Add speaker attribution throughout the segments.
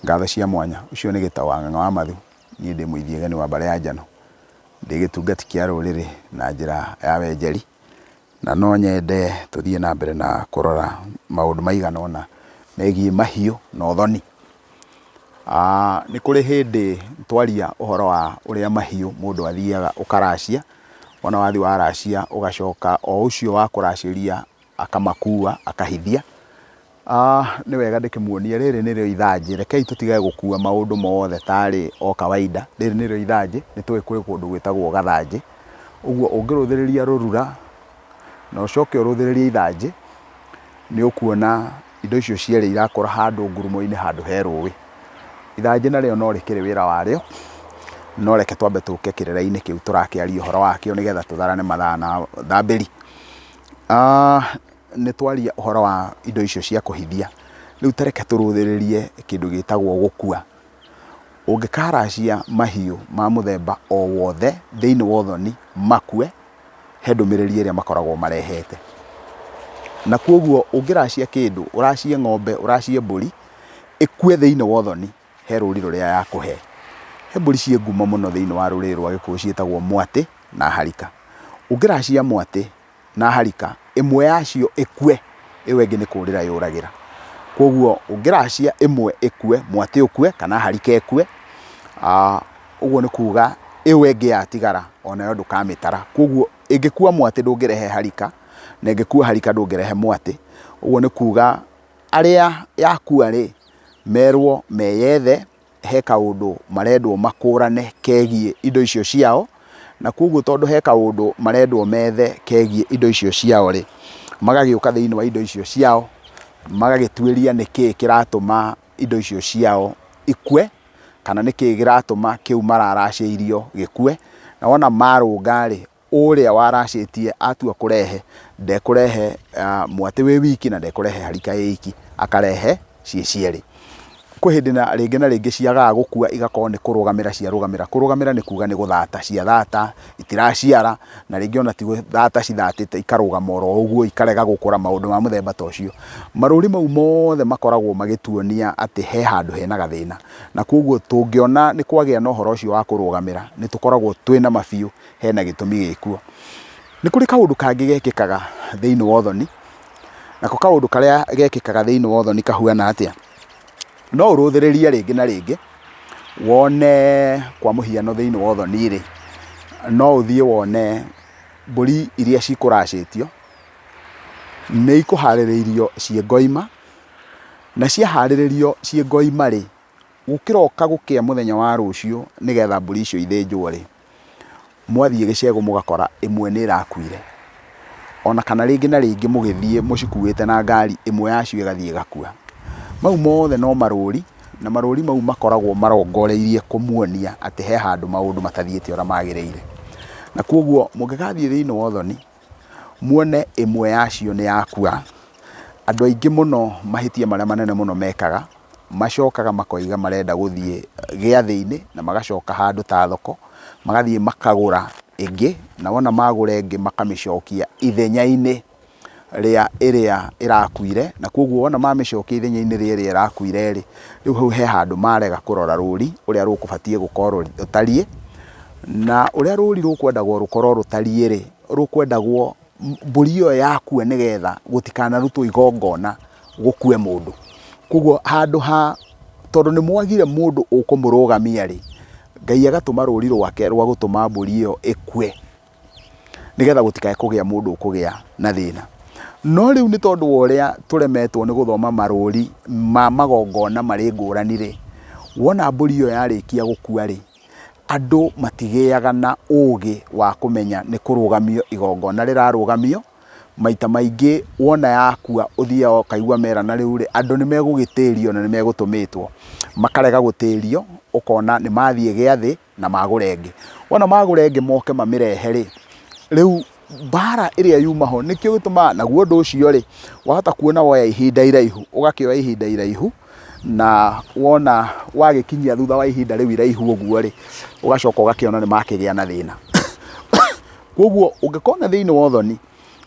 Speaker 1: Ngatho cia mwanya ucio nĩ Gĩtaũ wa Ng'ang'a wa Mathu. Niĩ ndĩ mũithiagani wa Mbare ya Njano, ndĩ gĩtungati kĩa rũrĩrĩ na njĩra ya wenjeri, na no nyende tũthiĩ na mbere na kũrora maũndũ maigana ũna megiĩ mahiũ na ũthoni. Nĩ kũrĩ hĩndĩ twaria ũhoro wa ũrĩa mahiũ mũndũ athiaga ũkaracia, wona wathi waracia ũgacoka o ũcio wa kũracĩria akamakua akahithia. Nĩ wega ndĩkĩmuonie rĩrĩ nĩrĩo ithanjĩ, rekei tũtige gũkua maũndũ mothe tarĩ o kawaida. Rĩrĩ nĩrĩo ithanjĩ, nĩ tũĩ kũrĩ kũndũ gwĩtagwo gathanjĩ. Ũguo ũngĩrũthĩrĩria rũrura na ũcoke ũrũthĩrĩrie ithanjĩ, nĩ ũkuona indo icio cierĩ irakũra handũ ngurumo-inĩ handũ he rũĩ. Ithanjĩ narĩo no rĩkĩrĩ wĩra warĩo, no reke twambe tũke kĩrĩra-inĩ kĩu tũrakĩaria ũhoro wakĩo nĩgetha tũtharane mathaa na thambĩri. Nĩ twaria ũhoro wa indo icio cia kũhithia. Rĩu ta reke tũrũthĩrĩrie kĩndũ gĩtagwo gũkua. Ũngĩkaracia mahiũ ma mũthemba o wothe thĩinĩ wa ũthoni makue, he ndũmĩrĩri ĩrĩa makoragwo marehete. Na kuoguo ũngĩracia kĩndũ, ũracie ng'ombe, ũracie mbũri, ĩkue thĩinĩ wa ũthoni, he rũri rũrĩa yakũhe. He mbũri ciĩ ngumo mũno thĩinĩ wa rũrĩrĩ rwa Gĩkũyũ ciĩtagwo mwatĩ na harika. Ũngĩracia mwatĩ na harika, ĩmwe yacio ĩkue, ĩyo ĩngĩ nĩ kũũrĩra yũragĩra. Kuoguo ũngĩracia ĩmwe ĩkue, mwatĩ ũkue kana harika ĩkue, ũguo nĩ kuuga ĩyo ĩngĩ yatigara onayo ndũkamĩtara. Kuoguo ĩngĩkua mwatĩ ndũngĩrehe harika, na ĩngĩkua harika ndũngĩrehe mwatĩ. Ũguo nĩ kuuga arĩa yakua-rĩ, merwo meyethe, he kaũndũ marendwo makũrane kegiĩ indo icio ciao. Na kuoguo tondũ he kaũndũ marendwo methe kegiĩ indo icio ciao-rĩ, magagĩũka thĩinĩ wa indo icio ciao, magagĩtuĩria nĩkĩĩ kĩratũma indo icio ciao ikue, kana nĩkĩĩ kĩratũma kĩu mararacĩirio gĩkue. Na wona marũnga-rĩ, ũrĩa waracĩtie atua kũrehe, ndekũrehe mwatĩ wĩ wiki na ndekũrehe harika ĩ iki, akarehe ciĩ cierĩ. Kwĩ hĩndĩ na rĩngĩ ciagaga gũkua igakorwo nĩ kũrũgamĩra ciarũgamĩra. Kũrũgamĩra nĩ kuuga nĩ gũthata ciathata, itiraciara, na rĩngĩ ona ti gũthata cithatĩte ikarũgama oro ũguo ikarega gũkũra, maũndũ ma mũthemba ta ũcio. Marũri mau mothe makoragwo magĩtuonia atĩ he handũ hena gathĩna. Na kuoguo tũngĩona nĩ kwagĩa na ũhoro ũcio wa kũrũgamĩra, nĩ tũkoragwo twĩna ma biũ hena gĩtũmi gĩkuo. Nĩ kũrĩ kaũndũ kangĩ gekĩkaga thĩinĩ wa ũthoni, nako kaũndũ karĩa gekĩkaga thĩinĩ wa ũthoni kahuana atĩa. No ũrũthĩrĩrie rĩngĩ na rĩngĩ, wone kwa mũhiano thĩinĩ wa ũthoni-rĩ, no ũthiĩ wone mbũri iria cikũracĩtio nĩ ikũharĩrĩirio ciĩ ngoima, na ciaharĩrĩrio ciĩ ngoima-rĩ, gũkĩroka gũkĩa mũthenya wa rũciũ nĩgetha mbũri icio ithĩnjwo-rĩ, mwathiĩ gĩcegũ mũgakora ĩmwe nĩ ĩrakuire. Ona kana rĩngĩ na rĩngĩ mũgĩthiĩ mũcikuĩte na ngari, ĩmwe yacio ĩgathiĩ ĩgakua. Mau mothe no marũri, na marũri mau makoragwo marongoreirie kũmuonia atĩ he handũ maũndũ matathiĩte ũrĩa magĩrĩire. Na kuoguo mũngĩgathiĩ thĩinĩ wa ũthoni, muone ĩmwe yacio nĩ yakua, andũ aingĩ mũno mahĩtia marĩa manene mũno mekaga, macokaga makoiga marenda gũthiĩ gĩathĩ-inĩ na magacoka handũ ta thoko, magathiĩ makagũra ĩngĩ, na wona magũra ĩngĩ makamĩcokia ithenya-inĩ rĩa ĩrĩa ĩrakuire. Na kuoguo wona mamĩcokia ithenya-inĩ rĩa ĩrĩa ĩrakuire-rĩ, rĩu hau he handũ marega kũrora rũri ũrĩa rũkũbatiĩ gũkorwo rũtariĩ. Na ũrĩa rũri rũkwendagwo rũkorwo rũtariĩ-rĩ, rũkwendagwo mbũri ĩyo yakua nĩgetha gũtikanarutwo igongona gũkue mũndũ. Kuoguo handũ ha, tondũ nĩ mwagire mũndũ ũkũmũrũgamia-rĩ, Ngai agatũma rũri rwake rwa gũtũma mbũri ĩyo ĩkue, nĩgetha gũtikae kũgĩa mũndũ ũkũgĩa na thĩna. No rĩu nĩ tondũ wa ũrĩa tũremetwo nĩ gũthoma marũri ma magongona marĩ ngũrani-rĩ, wona mbũri ĩyo yarĩkia gũkua-rĩ, andũ matigĩaga na ũũgĩ wa kũmenya nĩ kũrũgamio igongona rĩrarũgamio. Maita maingĩ wona yakua ũthiaga ũkaigua merana rĩu-rĩ, andũ nĩ megũgĩtĩrio na nĩ megũtũmĩtwo, makarega gũtĩrio, ũkona nĩ mathiĩ gĩathĩ na magũra ĩngĩ. Wona magũra ĩngĩ moke mamĩrehe-rĩ, rĩu mbara ĩrĩa yuma ho nĩkĩo gĩtũmaga, naguo ũndũ ũcio-rĩ, wahota kuona woya ihinda iraihu, ũgakĩoya ihinda iraihu, na wona wagĩkinyia thutha wa ihinda rĩu iraihu ũguo-rĩ, ũgacoka ũgakĩona nĩ makĩgĩa na thĩna. Kuoguo ũngĩkona thĩinĩ wa ũthoni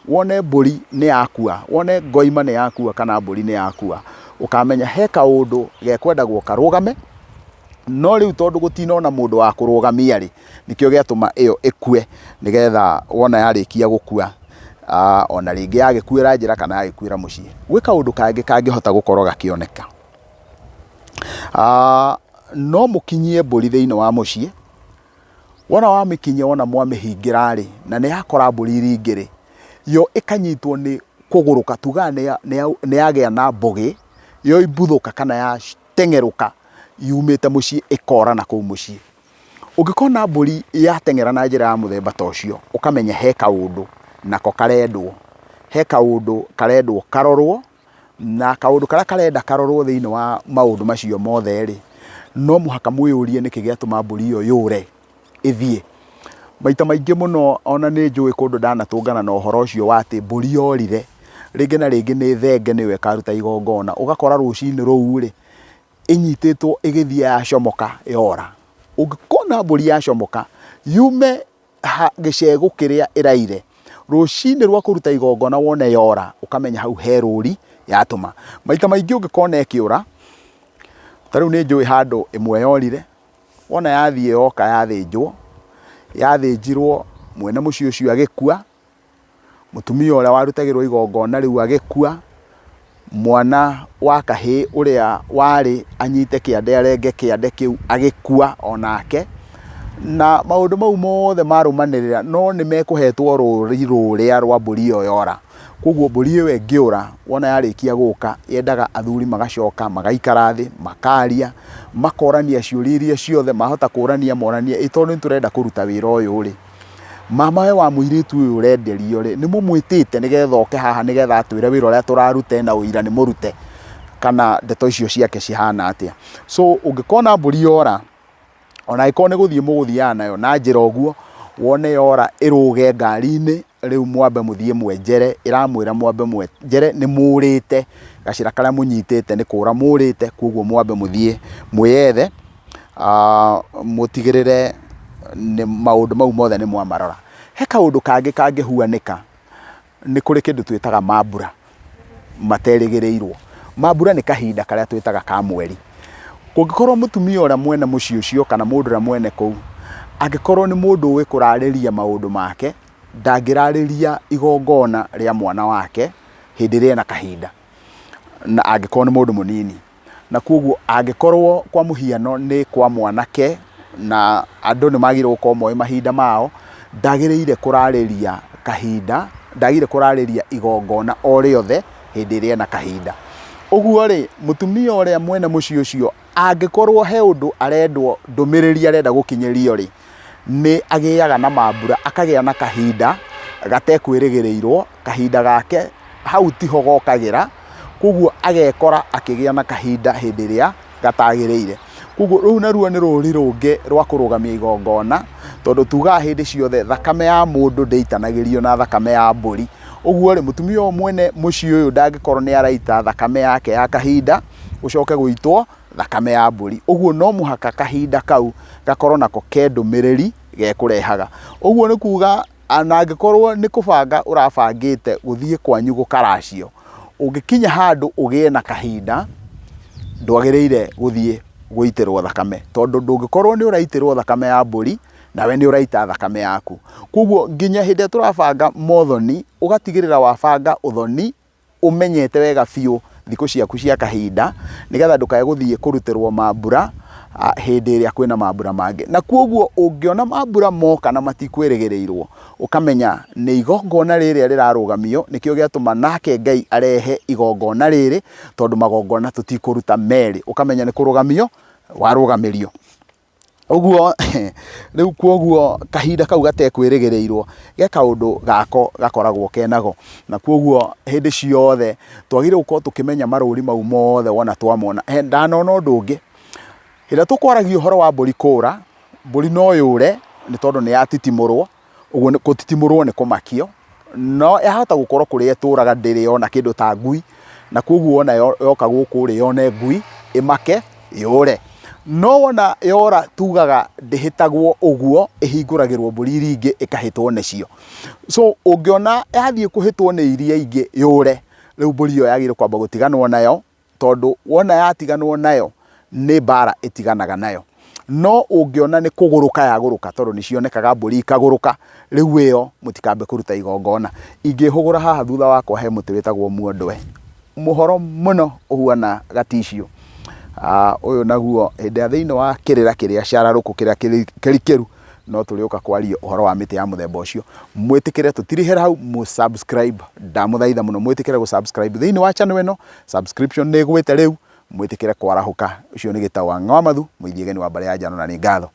Speaker 1: wone mbũri nĩ yakua, wone ngoima nĩ yakua kana mbũri nĩ yakua, ukamenya he kaundu gekwendagwo karugame no riu tondu gutinona mundu wa kurugamia ri nikio giatuma iyo ikue nigetha wona yarikia gukua ona ringi yagikuira njira kana yagikuira mucii gwi kaundu kangi kangihota gukorwo gakioneka no mukinyie mburi thiini wa mucii wona wamikinyia wona mwamihingira ri na ni yakora mburi ringiri yo ikanyitwo ni kuguruka tuga ni yagia na mbogi yo ibuthuka kana ya tengeruka yumite mucii ikora na kuu mucii ungikona mburi yatengera na njira ya muthemba ta ucio ukamenya he kaundu nako karendwo he kaundu karendwo karorwo na kaundu karia karenda karorwo thiini wa maundu macio mothe ri no muhaka mwiyurie niki giatuma mburi iyo yure ithie maita maingi muno ona ni njui kundu ndanatungana na uhoro ucio wa ati mburi yorire ringi na ringi ni thenge niwe karuta igongona ugakora rucini ruu ri inyititwo igithie yacomoka yora ungikona mburi yacomoka yume gicegu kiria iraire rucini rwa kuruta igongona wone yora ukamenya hau he ruri yatuma maita maingi ungikona ikiura tariu ni njui handu imwe yorire wona yathie yoka yathinjirwo mwene mucii ucio agikua mutumia uria warutagirwo igongona riu agikua mwana wa kahii uria wari anyite kiande arenge kiande kiu agikua onake na maundu mau mothe marumanirira no ni mekuhetwo ruri ruria rwa mburi iyo yora koguo mburi iyo ingiura wona yarikia guka yendaga athuri magacoka magaikara thi makaria makorania ciuria iria ciothe mahota kurania morania itondu niturenda kuruta wira uyu ri mama we wa muiritu uyu urenderio ri ni mumwitite nigetha oke haha nigetha atwire wira uria turarute na uira ni murute kana ndeto icio ciake cihana atia so ungikona mburi yora ona ikone guthie muguthiana nayo na njira uguo wone yora iruge ngari-ini riu mwambe muthie mwenjere iramwira mwambe mwenjere ni murite gacira karia munyitite ni kura murite koguo mwambe muthie mwiyethe mutigirire ni maundu mau mothe ni mwamarora he kaundu kangi huanika ni kuri kindu twitaga mambura materigirirwo mambura ni kahinda karia twitaga ka mweri kungikorwo mutumia uria mwene mucii ucio kana mundu uria mwene kuu angikorwo ni mundu uwi kurariria maundu make ndangirariria igongona ria mwana wake hindi ria na kahinda na angikorwo ni mundu munini na koguo angikorwo kwa muhiano ni kwa mwanake na andu ni magire gukorwo moe mahinda mao ndagiriire kurariria kahinda ndagire kurariria igongona o riothe hindi ria na kahinda uguo ri mutumia uria mwene mucii ucio angikorwo he undu arendwo ndumiriri arenda gukinyirio ri ni agiaga na mambura akagia na kahinda gatekwirigirirwo kahinda gake hau tiho gokagira koguo agekora akigia na kahinda hindi ria gatagiriire koguo riu naruo ni ruri rungi rwa kurugamia igongona tondu tuga hindi ciothe thakame ya mundu ndeitanagirio na thakame ya mburi uguo ri mutumia mwene mucii uyu ndangikorwo ni araita thakame yake ya kahinda ucoke guitwo thakame ya mburi uguo no muhaka kahinda kau gakorwo nako kendumiriri gekurehaga uguo ni kuga anangikorwo ni kubanga urabangite guthie kwanyu gukaracio ungikinya handu ugie na kahinda ndwagiriire guthie guitirwo thakame tondu ndungikorwo ni uraitirwo thakame ya mburi nawe ni uraita thakame yaku koguo nginya hindi turabanga mothoni ugatigirira wabanga uthoni umenyete wega biu thiku ciaku cia kahinda nigetha ndukae guthie kurutirwo mambura hindi ria kwina mambura mangi na koguo ungiona mambura moka na matikwirigirirwo ukamenya ni igongona riri rirarugamio nikio giatuma nake Ngai arehe igongona riri tondu magongona tutikuruta meri ukamenya ni kurugamio warugamirio uguo riu koguo kahinda kau gatekwirigirirwo ge kaundu gako gakoragwo kenago na koguo hindi ciothe twagire gukorwo tukimenya maruri mau mothe wona twamona ndanona undu ungi hira tukwaragia uhoro wa mburi kura mburi no yure ni tondu ni yatitimurwo uguo ni kutitimurwo ni kumakio no yahota gukorwo kuria turaga ndiri yona kindu ta ngui na koguo ona yoka guku ri yone ngui imake yure no wona yora tugaga ndihitagwo uguo ihinguragirwo mburi ringi ikahitwo necio so ungiona yathie kuhitwo ni iria ingi yure riu mburi yo yagire kwamba gutiganwo nayo tondu wona yatiganwo nayo nĩ mbara ĩtiganaga nayo. No ũngĩona nĩ kũgũrũka yagũrũka tondu nĩ cionekaga mbũri ikagũrũka, rĩu ĩyo mũtikambe kũruta igongona. Ingĩhũgũra haha thutha wakwa he mũtĩ wĩtagwo muondwe, mũhoro mũno ũhuana gaticio. Ũyũ naguo hĩndĩ ya thĩinĩ wa kĩrĩra kĩrĩa cararũkũ kĩrĩa kĩrikĩru no tũrĩũka kwaria ũhoro wa mĩtĩ ya mũthemba ũcio. Mwĩtĩkĩre tũtirĩhĩra hau subscribe, ndamũthaitha mũno mwĩtĩkĩre subscribe thĩinĩ wa channel ĩno. Subscription nĩ ĩgwĩte rĩu, mwĩtĩkĩre kwarahũka. Ũcio nĩ Gĩtaũ wa Ng'amathu, mũithigeni wa Mbare ya Njano, na nĩ ngatho.